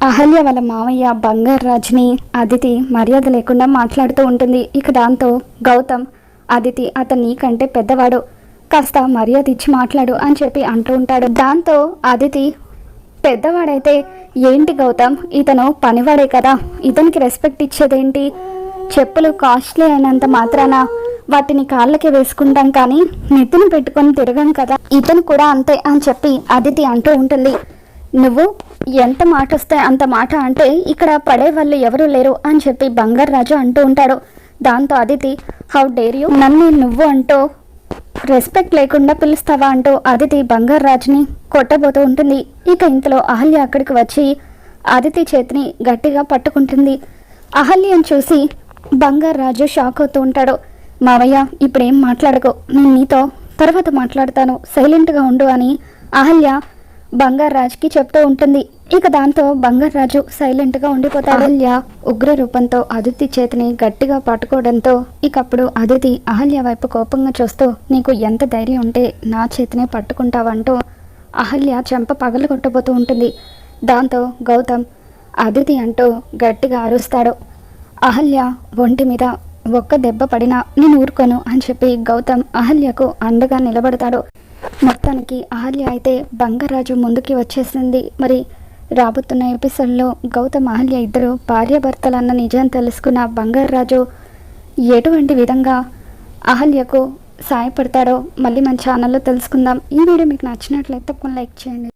అహల్య వాళ్ళ మామయ్య బంగారు రాజ్ని అదితి మర్యాద లేకుండా మాట్లాడుతూ ఉంటుంది. ఇక దాంతో గౌతమ్ అదితి అతను నీకంటే పెద్దవాడు, కాస్త మర్యాద ఇచ్చి మాట్లాడు అని చెప్పి అంటూ ఉంటాడు. దాంతో అదితి పెద్దవాడైతే ఏంటి గౌతమ్, ఇతను పనివాడే కదా, ఇతనికి రెస్పెక్ట్ ఇచ్చేదేంటి, చెప్పులు కాస్ట్లీ అయినంత మాత్రాన వాటిని కాళ్ళకి వేసుకుంటాం కానీ నెత్తిని పెట్టుకొని తిరగం కదా, ఇతను కూడా అంతే అని చెప్పి అదితి అంటూ ఉంటుంది. నువ్వు ఎంత మాట వస్తే అంత మాట అంటే ఇక్కడ పడే వాళ్ళు ఎవరూ లేరు అని చెప్పి బంగారు రాజు అంటూ ఉంటాడు. దాంతో అదితి హౌ డేర్ యూ, నన్ను నువ్వు అంటూ రెస్పెక్ట్ లేకుండా పిలుస్తావా అంటూ అదితి బంగారు రాజుని కొట్టబోతూ ఉంటుంది. ఇక ఇంతలో అహల్య అక్కడికి వచ్చి అదితి చేతిని గట్టిగా పట్టుకుంటుంది. అహల్యను చూసి బంగారు రాజు షాక్ అవుతూ ఉంటాడు. మావయ్య ఇప్పుడేం మాట్లాడకు, నేను నీతో తర్వాత మాట్లాడతాను, సైలెంట్గా ఉండు అని అహల్య బంగారు రాజుకి చెప్తూ ఉంటుంది. ఇక దాంతో బంగారు రాజు సైలెంట్గా ఉండిపోతాడు. అహల్య ఉగ్ర రూపంతో అదితి చేతిని గట్టిగా పట్టుకోవడంతో ఇకప్పుడు అదితి అహల్య వైపు కోపంగా చూస్తూ నీకు ఎంత ధైర్యం ఉంటే నా చేతినే పట్టుకుంటావంటూ అహల్య చెంప పగలు కొట్టబోతూ ఉంటుంది. దాంతో గౌతమ్ అదితి అంటూ గట్టిగా అరుస్తాడు. అహల్య ఒంటి మీద ఒక్క దెబ్బ పడినా నేను ఊరుకోను అని చెప్పి గౌతమ్ అహల్యకు అండగా నిలబడతాడు. మొత్తానికి అహల్య అయితే బంగారాజు ముందుకి వచ్చేసింది. మరి రాబోతున్న ఎపిసోడ్లో గౌతమ్ అహల్య ఇద్దరు భార్యాభర్తలన్న నిజం తెలుసుకున్న బంగారాజు ఎటువంటి విధంగా అహల్యకు సాయపడతాడో మళ్ళీ మన ఛానల్లో తెలుసుకుందాం. ఈ వీడియో మీకు నచ్చినట్లయితే తప్పకుండా లైక్ చేయండి.